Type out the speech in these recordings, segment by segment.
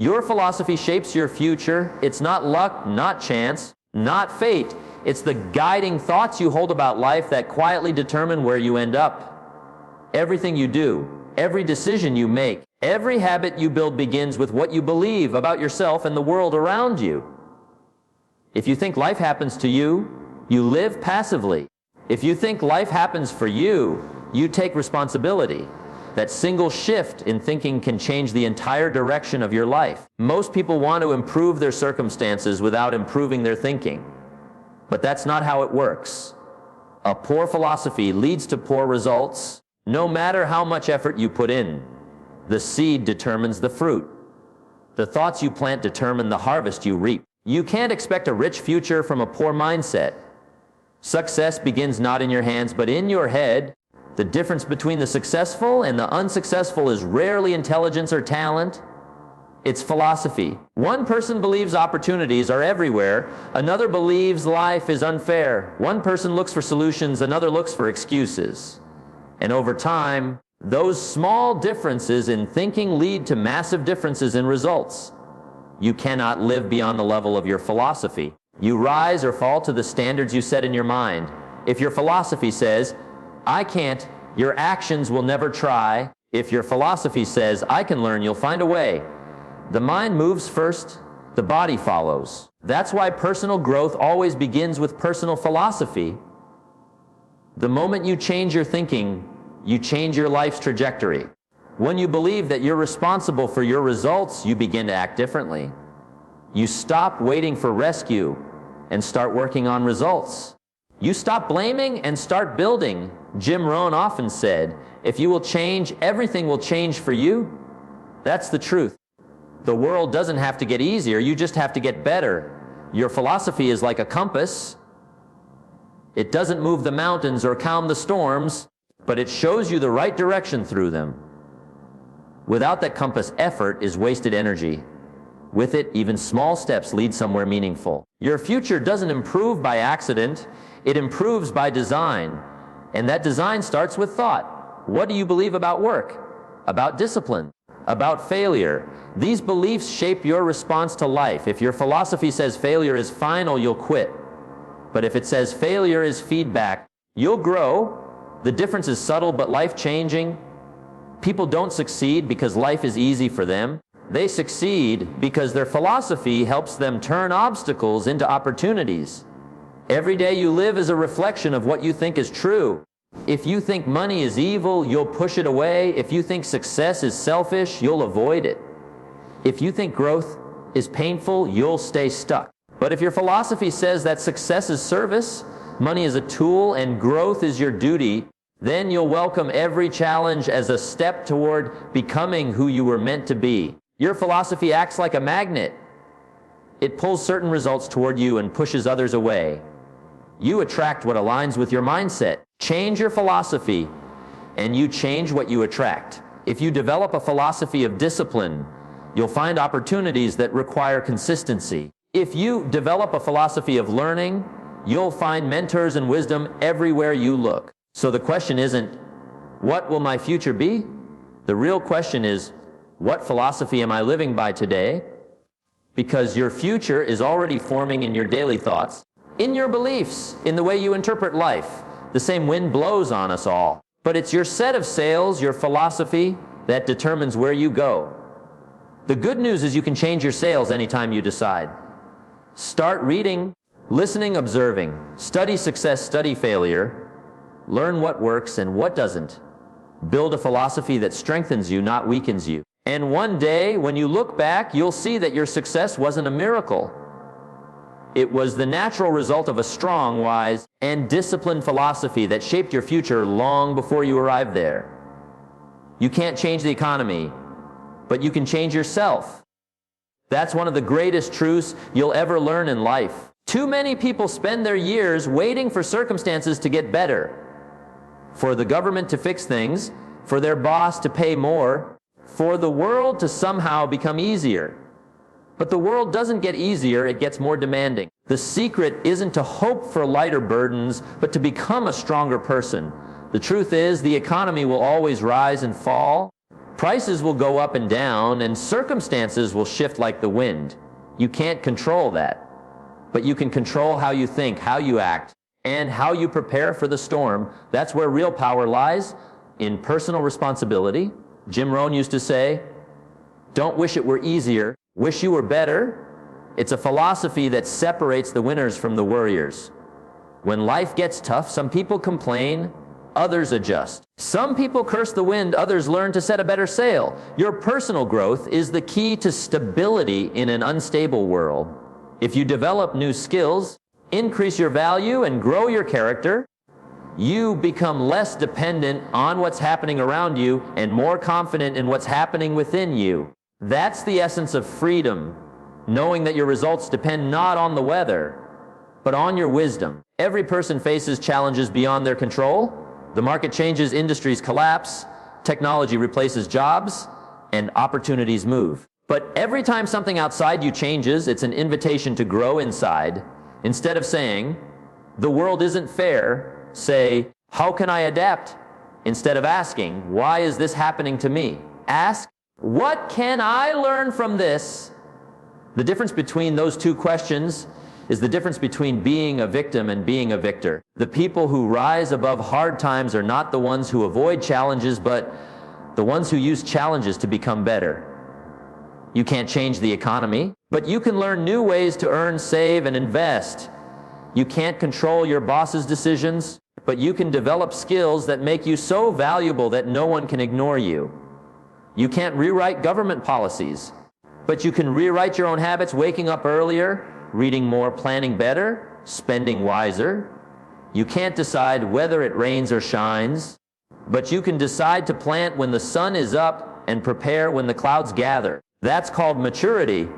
Your philosophy shapes your future. It's not luck, not chance, not fate. It's the guiding thoughts you hold about life that quietly determine where you end up. Everything you do, every decision you make, every habit you build begins with what you believe about yourself and the world around you. If you think life happens to you, you live passively. If you think life happens for you, you take responsibility. That single shift in thinking can change the entire direction of your life. Most people want to improve their circumstances without improving their thinking. But that's not how it works. A poor philosophy leads to poor results, no matter how much effort you put in. The seed determines the fruit. The thoughts you plant determine the harvest you reap. You can't expect a rich future from a poor mindset. Success begins not in your hands, but in your head. The difference between the successful and the unsuccessful is rarely intelligence or talent. It's philosophy. One person believes opportunities are everywhere. Another believes life is unfair. One person looks for solutions, another looks for excuses. And over time, those small differences in thinking lead to massive differences in results. You cannot live beyond the level of your philosophy. You rise or fall to the standards you set in your mind. If your philosophy says, I can't, your actions will never try. If your philosophy says, I can learn, you'll find a way. The mind moves first, the body follows. That's why personal growth always begins with personal philosophy. The moment you change your thinking, you change your life's trajectory. When you believe that you're responsible for your results, you begin to act differently. You stop waiting for rescue and start working on results. You stop blaming and start building. Jim Rohn often said, if you will change, everything will change for you. That's the truth. The world doesn't have to get easier, you just have to get better. Your philosophy is like a compass. It doesn't move the mountains or calm the storms, but it shows you the right direction through them. Without that compass, effort is wasted energy. With it, even small steps lead somewhere meaningful. Your future doesn't improve by accident, it improves by design. And that design starts with thought. What do you believe about work? About discipline? About failure? These beliefs shape your response to life. If your philosophy says failure is final, you'll quit. But if it says failure is feedback, you'll grow. The difference is subtle but life-changing. People don't succeed because life is easy for them. They succeed because their philosophy helps them turn obstacles into opportunities. Every day you live is a reflection of what you think is true. If you think money is evil, you'll push it away. If you think success is selfish, you'll avoid it. If you think growth is painful, you'll stay stuck. But if your philosophy says that success is service, money is a tool, and growth is your duty, then you'll welcome every challenge as a step toward becoming who you were meant to be. Your philosophy acts like a magnet. It pulls certain results toward you and pushes others away. You attract what aligns with your mindset. Change your philosophy, and you change what you attract. If you develop a philosophy of discipline, you'll find opportunities that require consistency. If you develop a philosophy of learning, you'll find mentors and wisdom everywhere you look. So the question isn't, what will my future be? The real question is, what philosophy am I living by today? Because your future is already forming in your daily thoughts, in your beliefs, in the way you interpret life. The same wind blows on us all. But it's your set of sails, your philosophy, that determines where you go. The good news is you can change your sails anytime you decide. Start reading, listening, observing. Study success, study failure. Learn what works and what doesn't. Build a philosophy that strengthens you, not weakens you. And one day, when you look back, you'll see that your success wasn't a miracle. It was the natural result of a strong, wise, and disciplined philosophy that shaped your future long before you arrived there. You can't change the economy, but you can change yourself. That's one of the greatest truths you'll ever learn in life. Too many people spend their years waiting for circumstances to get better, for the government to fix things, for their boss to pay more, for the world to somehow become easier. But the world doesn't get easier, it gets more demanding. The secret isn't to hope for lighter burdens, but to become a stronger person. The truth is, the economy will always rise and fall. Prices will go up and down, and circumstances will shift like the wind. You can't control that, but you can control how you think, how you act, and how you prepare for the storm. That's where real power lies, in personal responsibility. Jim Rohn used to say, "Don't wish it were easier, wish you were better." It's a philosophy that separates the winners from the worriers. When life gets tough, some people complain, others adjust. Some people curse the wind, others learn to set a better sail. Your personal growth is the key to stability in an unstable world. If you develop new skills, increase your value, and grow your character, you become less dependent on what's happening around you and more confident in what's happening within you. That's the essence of freedom, knowing that your results depend not on the weather, but on your wisdom. Every person faces challenges beyond their control. The market changes, industries collapse, technology replaces jobs, and opportunities move. But every time something outside you changes, it's an invitation to grow inside. Instead of saying, "The world isn't fair," say, "How can I adapt?" Instead of asking, "Why is this happening to me?" Ask, "What can I learn from this?" The difference between those two questions is the difference between being a victim and being a victor. The people who rise above hard times are not the ones who avoid challenges, but the ones who use challenges to become better. You can't change the economy, but you can learn new ways to earn, save, and invest. You can't control your boss's decisions, but you can develop skills that make you so valuable that no one can ignore you. You can't rewrite government policies, but you can rewrite your own habits, waking up earlier, reading more, planning better, spending wiser. You can't decide whether it rains or shines, but you can decide to plant when the sun is up and prepare when the clouds gather. That's called maturity,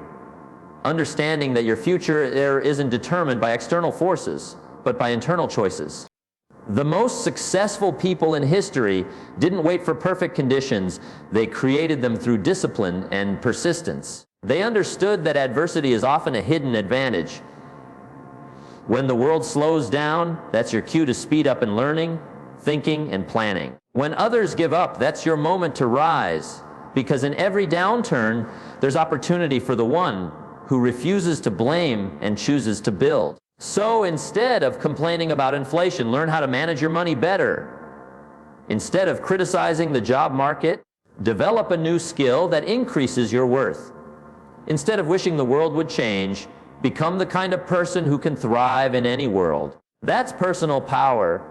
understanding that your future isn't determined by external forces, but by internal choices. The most successful people in history didn't wait for perfect conditions. They created them through discipline and persistence. They understood that adversity is often a hidden advantage. When the world slows down, that's your cue to speed up in learning, thinking, and planning. When others give up, that's your moment to rise, because in every downturn, there's opportunity for the one who refuses to blame and chooses to build. So instead of complaining about inflation, learn how to manage your money better. Instead of criticizing the job market, develop a new skill that increases your worth. Instead of wishing the world would change, become the kind of person who can thrive in any world. That's personal power,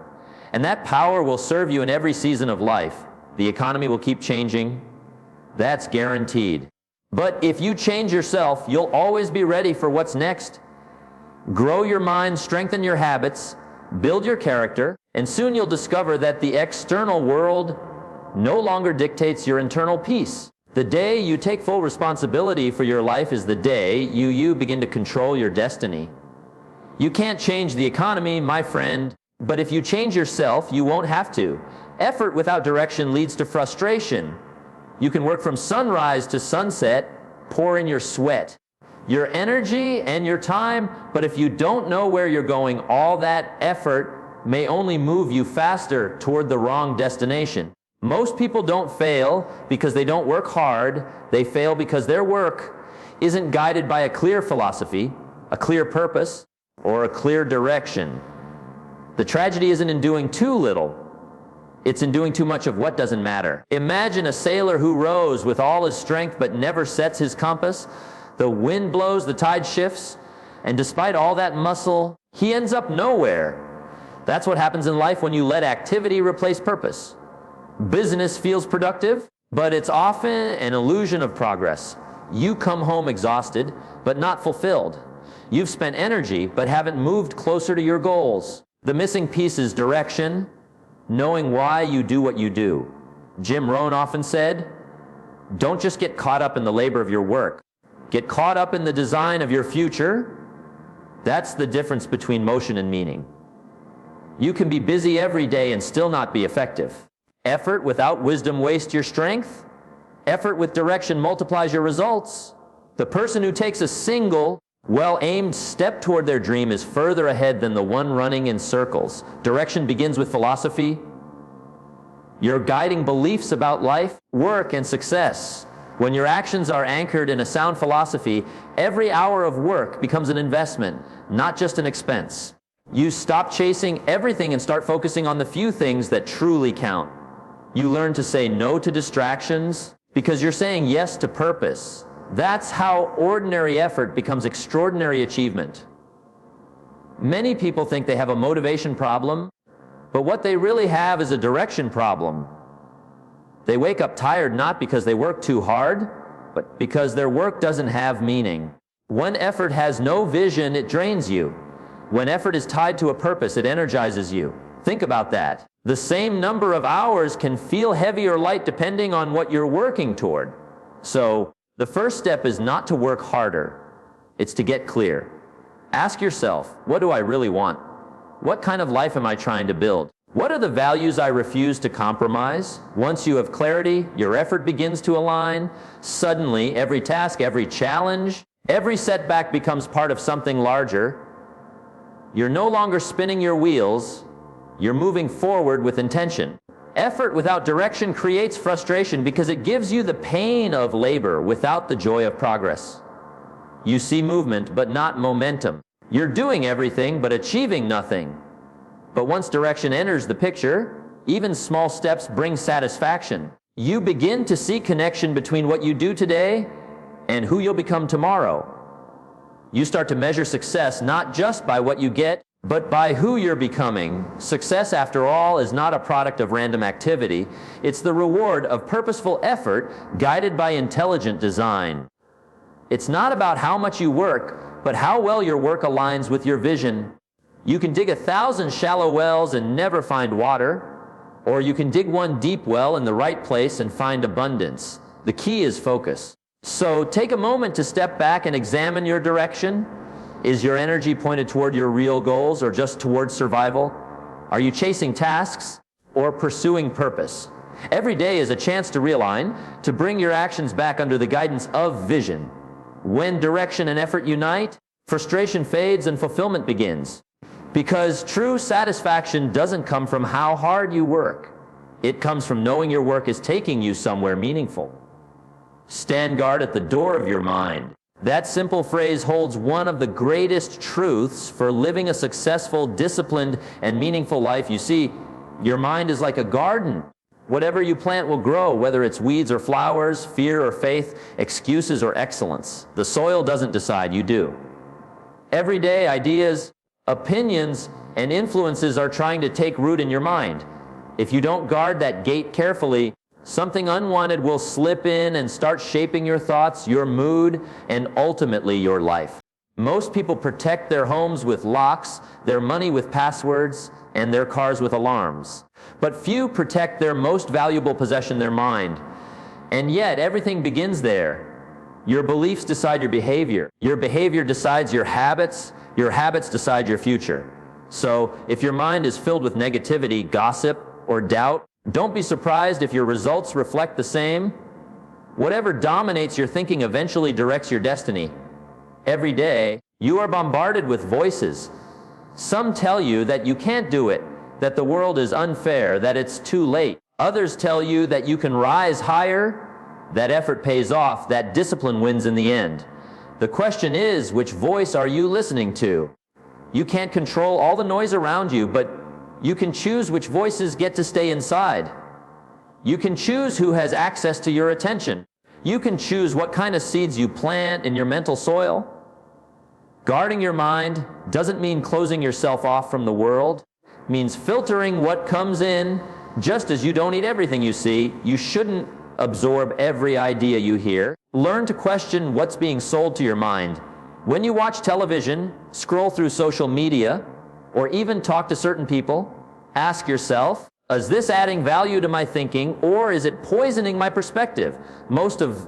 and that power will serve you in every season of life. The economy will keep changing. That's guaranteed. But if you change yourself, you'll always be ready for what's next. Grow your mind, strengthen your habits, build your character, and soon you'll discover that the external world no longer dictates your internal peace. The day you take full responsibility for your life is the day you begin to control your destiny. You can't change the economy, my friend, but if you change yourself, you won't have to. Effort without direction leads to frustration. You can work from sunrise to sunset, pour in your sweat, your energy and your time, but if you don't know where you're going, all that effort may only move you faster toward the wrong destination. Most people don't fail because they don't work hard. They fail because their work isn't guided by a clear philosophy, a clear purpose, or a clear direction. The tragedy isn't in doing too little. It's in doing too much of what doesn't matter. Imagine a sailor who rows with all his strength but never sets his compass. The wind blows, the tide shifts, and despite all that muscle, he ends up nowhere. That's what happens in life when you let activity replace purpose. Business feels productive, but it's often an illusion of progress. You come home exhausted, but not fulfilled. You've spent energy, but haven't moved closer to your goals. The missing piece is direction, knowing why you do what you do. Jim Rohn often said, "Don't just get caught up in the labor of your work. Get caught up in the design of your future." That's the difference between motion and meaning. You can be busy every day and still not be effective. Effort without wisdom wastes your strength. Effort with direction multiplies your results. The person who takes a single, well-aimed step toward their dream is further ahead than the one running in circles. Direction begins with philosophy. your guiding beliefs about life, work, and success. When your actions are anchored in a sound philosophy, every hour of work becomes an investment, not just an expense. You stop chasing everything and start focusing on the few things that truly count. You learn to say no to distractions because you're saying yes to purpose. That's how ordinary effort becomes extraordinary achievement. Many people think they have a motivation problem, but what they really have is a direction problem. They wake up tired not because they work too hard, but because their work doesn't have meaning. When effort has no vision, it drains you. When effort is tied to a purpose, it energizes you. Think about that. The same number of hours can feel heavy or light depending on what you're working toward. So, the first step is not to work harder. It's to get clear. Ask yourself, what do I really want? What kind of life am I trying to build? What are the values I refuse to compromise? Once you have clarity, your effort begins to align. Suddenly, every task, every challenge, every setback becomes part of something larger. You're no longer spinning your wheels. You're moving forward with intention. Effort without direction creates frustration because it gives you the pain of labor without the joy of progress. You see movement, but not momentum. You're doing everything, but achieving nothing. But once direction enters the picture, even small steps bring satisfaction. You begin to see connection between what you do today and who you'll become tomorrow. You start to measure success not just by what you get, but by who you're becoming. Success, after all, is not a product of random activity. It's the reward of purposeful effort guided by intelligent design. It's not about how much you work, but how well your work aligns with your vision. You can dig 1,000 shallow wells and never find water, or you can dig one deep well in the right place and find abundance. The key is focus. So take a moment to step back and examine your direction. Is your energy pointed toward your real goals or just toward survival? Are you chasing tasks or pursuing purpose? Every day is a chance to realign, to bring your actions back under the guidance of vision. When direction and effort unite, frustration fades and fulfillment begins. Because true satisfaction doesn't come from how hard you work. It comes from knowing your work is taking you somewhere meaningful. Stand guard at the door of your mind. That simple phrase holds one of the greatest truths for living a successful, disciplined, and meaningful life. You see, your mind is like a garden. Whatever you plant will grow, whether it's weeds or flowers, fear or faith, excuses or excellence. The soil doesn't decide, you do. Every day, ideas, opinions, and influences are trying to take root in your mind. If you don't guard that gate carefully, something unwanted will slip in and start shaping your thoughts, your mood, and ultimately your life. Most people protect their homes with locks, their money with passwords, and their cars with alarms. But few protect their most valuable possession, their mind. And yet, everything begins there. Your beliefs decide your behavior. Your behavior decides your habits decide your future. So, if your mind is filled with negativity, gossip, or doubt, don't be surprised if your results reflect the same. Whatever dominates your thinking eventually directs your destiny. Every day, you are bombarded with voices. Some tell you that you can't do it, that the world is unfair, that it's too late. Others tell you that you can rise higher, that effort pays off, that discipline wins in the end. The question is, which voice are you listening to? You can't control all the noise around you, but you can choose which voices get to stay inside. You can choose who has access to your attention. You can choose what kind of seeds you plant in your mental soil. Guarding your mind doesn't mean closing yourself off from the world. It means filtering what comes in. Just as you don't eat everything you see, you shouldn't absorb every idea you hear. Learn to question what's being sold to your mind. When you watch television, scroll through social media, or even talk to certain people, ask yourself, is this adding value to my thinking, or is it poisoning my perspective? Most of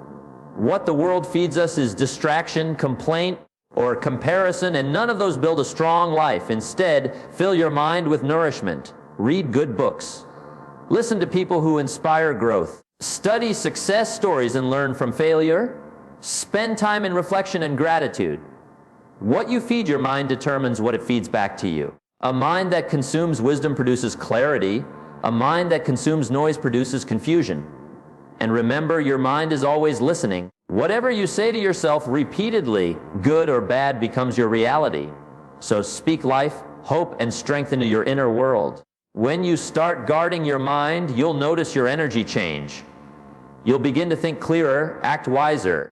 what the world feeds us is distraction, complaint, or comparison, and none of those build a strong life. Instead, fill your mind with nourishment. Read good books. Listen to people who inspire growth. Study success stories and learn from failure. Spend time in reflection and gratitude. What you feed your mind determines what it feeds back to you. A mind that consumes wisdom produces clarity. A mind that consumes noise produces confusion. And remember, your mind is always listening. Whatever you say to yourself repeatedly, good or bad, becomes your reality. So speak life, hope, and strength into your inner world. When you start guarding your mind, you'll notice your energy change. You'll begin to think clearer, act wiser,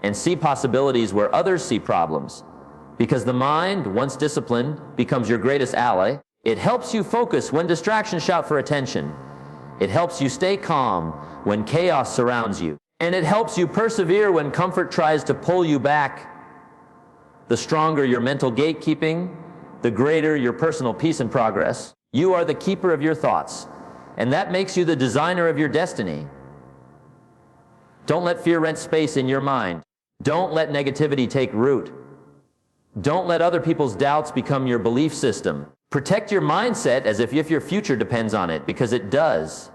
and see possibilities where others see problems. Because the mind, once disciplined, becomes your greatest ally. It helps you focus when distractions shout for attention. It helps you stay calm when chaos surrounds you. And it helps you persevere when comfort tries to pull you back. The stronger your mental gatekeeping, the greater your personal peace and progress. You are the keeper of your thoughts, and that makes you the designer of your destiny. Don't let fear rent space in your mind. Don't let negativity take root. Don't let other people's doubts become your belief system. Protect your mindset as if your future depends on it, because it does.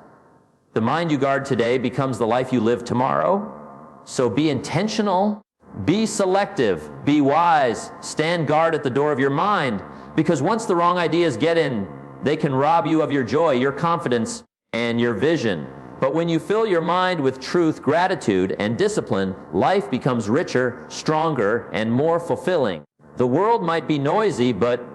The mind you guard today becomes the life you live tomorrow. So be intentional, be selective, be wise, stand guard at the door of your mind, because once the wrong ideas get in, they can rob you of your joy, your confidence, and your vision. But when you fill your mind with truth, gratitude, and discipline, life becomes richer, stronger, and more fulfilling. The world might be noisy, but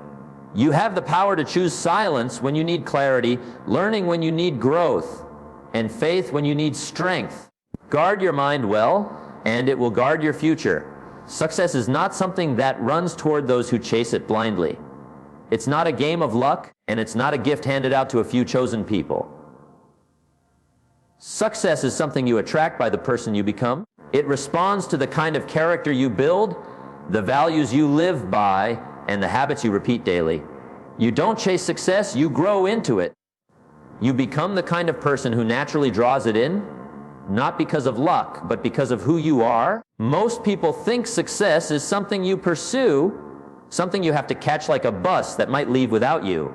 you have the power to choose silence when you need clarity, learning when you need growth, and faith when you need strength. Guard your mind well, and it will guard your future. Success is not something that runs toward those who chase it blindly. It's not a game of luck, and it's not a gift handed out to a few chosen people. Success is something you attract by the person you become. It responds to the kind of character you build, the values you live by, and the habits you repeat daily. You don't chase success, you grow into it. You become the kind of person who naturally draws it in, not because of luck, but because of who you are. Most people think success is something you pursue, something you have to catch like a bus that might leave without you.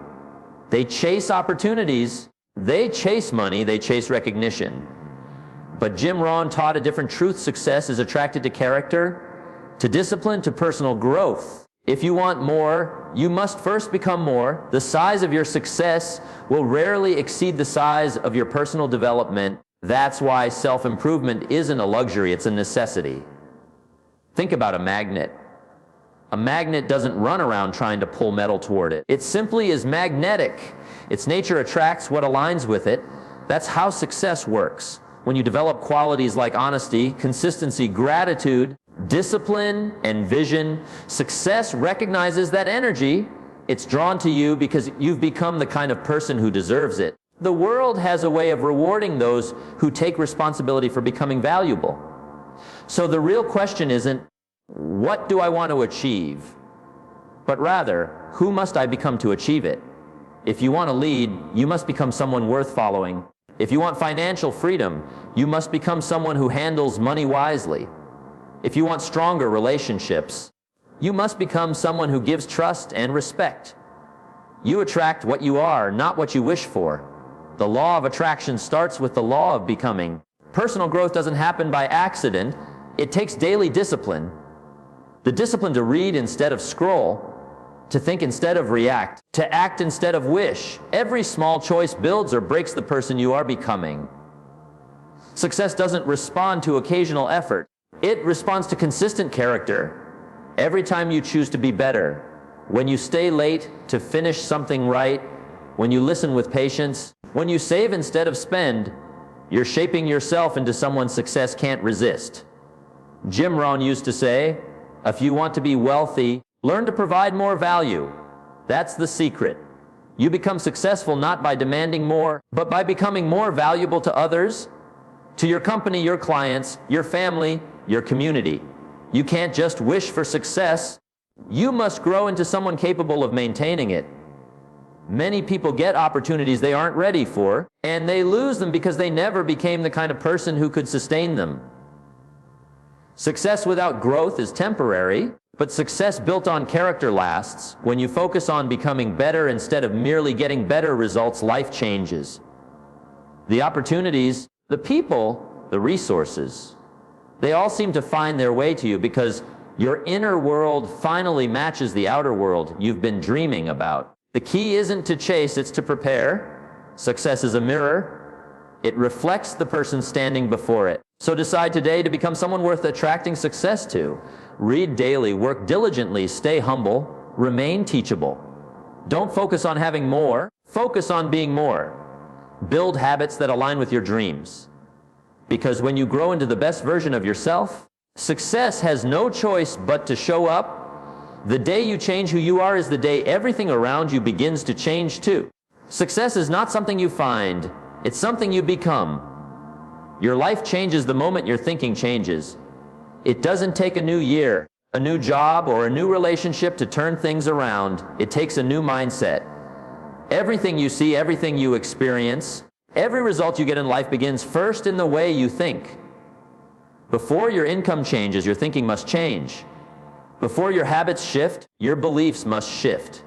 They chase opportunities, they chase money, they chase recognition. But Jim Rohn taught a different truth. Success is attracted to character, to discipline, to personal growth. If you want more, you must first become more. The size of your success will rarely exceed the size of your personal development. That's why self-improvement isn't a luxury, it's a necessity. Think about a magnet. A magnet doesn't run around trying to pull metal toward it. It simply is magnetic. Its nature attracts what aligns with it. That's how success works. When you develop qualities like honesty, consistency, gratitude, discipline, and vision, success recognizes that energy. It's drawn to you because you've become the kind of person who deserves it. The world has a way of rewarding those who take responsibility for becoming valuable. So the real question isn't, what do I want to achieve? But rather, who must I become to achieve it? If you want to lead, you must become someone worth following. If you want financial freedom, you must become someone who handles money wisely. If you want stronger relationships, you must become someone who gives trust and respect. You attract what you are, not what you wish for. The law of attraction starts with the law of becoming. Personal growth doesn't happen by accident. It takes daily discipline. The discipline to read instead of scroll, to think instead of react, to act instead of wish. Every small choice builds or breaks the person you are becoming. Success doesn't respond to occasional effort. It responds to consistent character. Every time you choose to be better, when you stay late to finish something right, when you listen with patience, when you save instead of spend, you're shaping yourself into someone success can't resist. Jim Rohn used to say, if you want to be wealthy, learn to provide more value. That's the secret. You become successful not by demanding more, but by becoming more valuable to others, to your company, your clients, your family, your community. You can't just wish for success. You must grow into someone capable of maintaining it. Many people get opportunities they aren't ready for, and they lose them because they never became the kind of person who could sustain them. Success without growth is temporary, but success built on character lasts. When you focus on becoming better instead of merely getting better results, life changes. The opportunities, the people, the resources, they all seem to find their way to you because your inner world finally matches the outer world you've been dreaming about. The key isn't to chase, it's to prepare. Success is a mirror. It reflects the person standing before it. So decide today to become someone worth attracting success to. Read daily, work diligently, stay humble, remain teachable. Don't focus on having more, focus on being more. Build habits that align with your dreams. Because when you grow into the best version of yourself, success has no choice but to show up. The day you change who you are is the day everything around you begins to change too. Success is not something you find, it's something you become. Your life changes the moment your thinking changes. It doesn't take a new year, a new job, or a new relationship to turn things around. It takes a new mindset. Everything you see, everything you experience, every result you get in life begins first in the way you think. Before your income changes, your thinking must change. Before your habits shift, your beliefs must shift.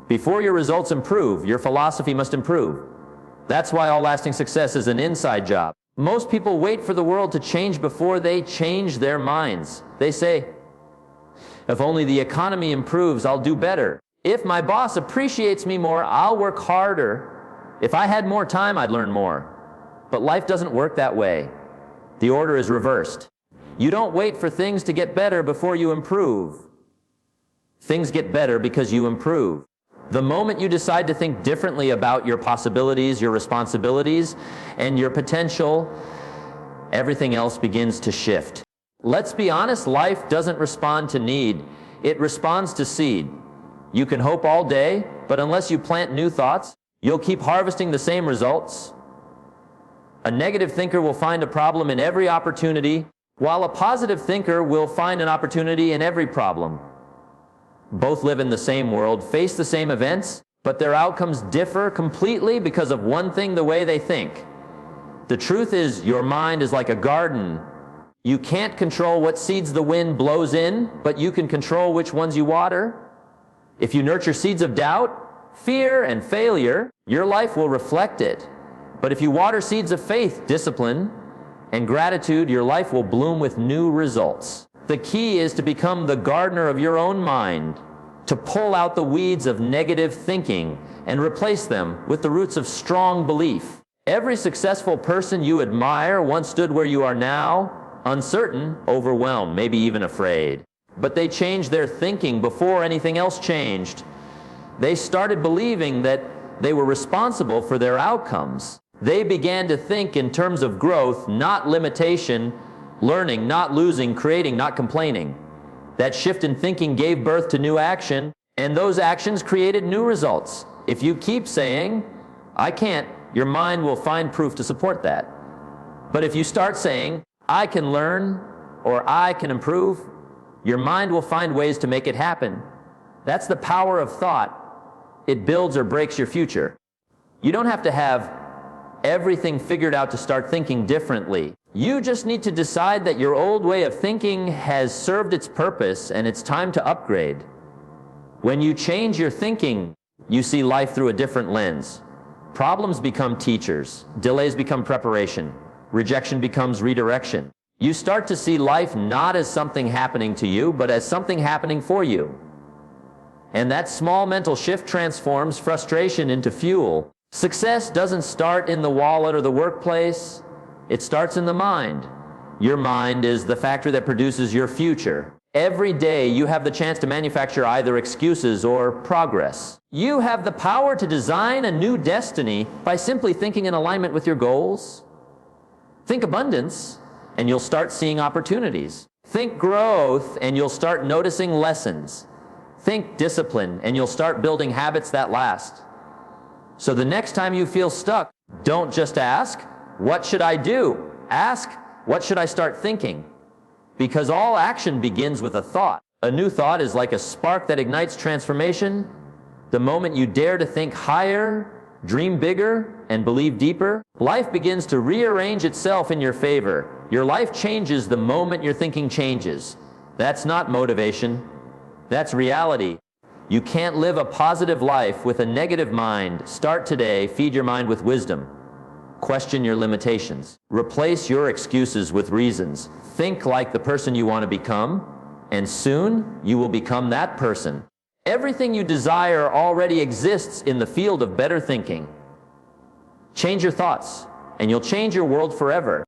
Before your results improve, your philosophy must improve. That's why all lasting success is an inside job. Most people wait for the world to change before they change their minds. They say, if only the economy improves, I'll do better. If my boss appreciates me more, I'll work harder. If I had more time, I'd learn more. But life doesn't work that way. The order is reversed. You don't wait for things to get better before you improve. Things get better because you improve. The moment you decide to think differently about your possibilities, your responsibilities, and your potential, everything else begins to shift. Let's be honest, life doesn't respond to need. It responds to seed. You can hope all day, but unless you plant new thoughts, you'll keep harvesting the same results. A negative thinker will find a problem in every opportunity, while a positive thinker will find an opportunity in every problem. Both live in the same world, face the same events, but their outcomes differ completely because of one thing: the way they think. The truth is, your mind is like a garden. You can't control what seeds the wind blows in, but you can control which ones you water. If you nurture seeds of doubt, fear, and failure, your life will reflect it. But if you water seeds of faith, discipline, and gratitude, your life will bloom with new results. The key is to become the gardener of your own mind, to pull out the weeds of negative thinking and replace them with the roots of strong belief. Every successful person you admire once stood where you are now, uncertain, overwhelmed, maybe even afraid. But they changed their thinking before anything else changed. They started believing that they were responsible for their outcomes. They began to think in terms of growth, not limitation, learning, not losing, creating, not complaining. That shift in thinking gave birth to new action, and those actions created new results. If you keep saying, I can't, your mind will find proof to support that. But if you start saying, I can learn, or I can improve, your mind will find ways to make it happen. That's the power of thought. It builds or breaks your future. You don't have to have everything figured out to start thinking differently. You just need to decide that your old way of thinking has served its purpose and it's time to upgrade. When you change your thinking, you see life through a different lens. Problems become teachers. Delays become preparation. Rejection becomes redirection. You start to see life not as something happening to you, but as something happening for you. And that small mental shift transforms frustration into fuel. Success doesn't start in the wallet or the workplace. It starts in the mind. Your mind is the factory that produces your future. Every day you have the chance to manufacture either excuses or progress. You have the power to design a new destiny by simply thinking in alignment with your goals. Think abundance, and you'll start seeing opportunities. Think growth, and you'll start noticing lessons. Think discipline, and you'll start building habits that last. So the next time you feel stuck, don't just ask, what should I do? Ask, what should I start thinking? Because all action begins with a thought. A new thought is like a spark that ignites transformation. The moment you dare to think higher, dream bigger, and believe deeper, life begins to rearrange itself in your favor. Your life changes the moment your thinking changes. That's not motivation. That's reality. You can't live a positive life with a negative mind. Start today. Feed your mind with wisdom. Question your limitations. Replace your excuses with reasons. Think like the person you want to become, and soon you will become that person. Everything you desire already exists in the field of better thinking. Change your thoughts, and you'll change your world forever.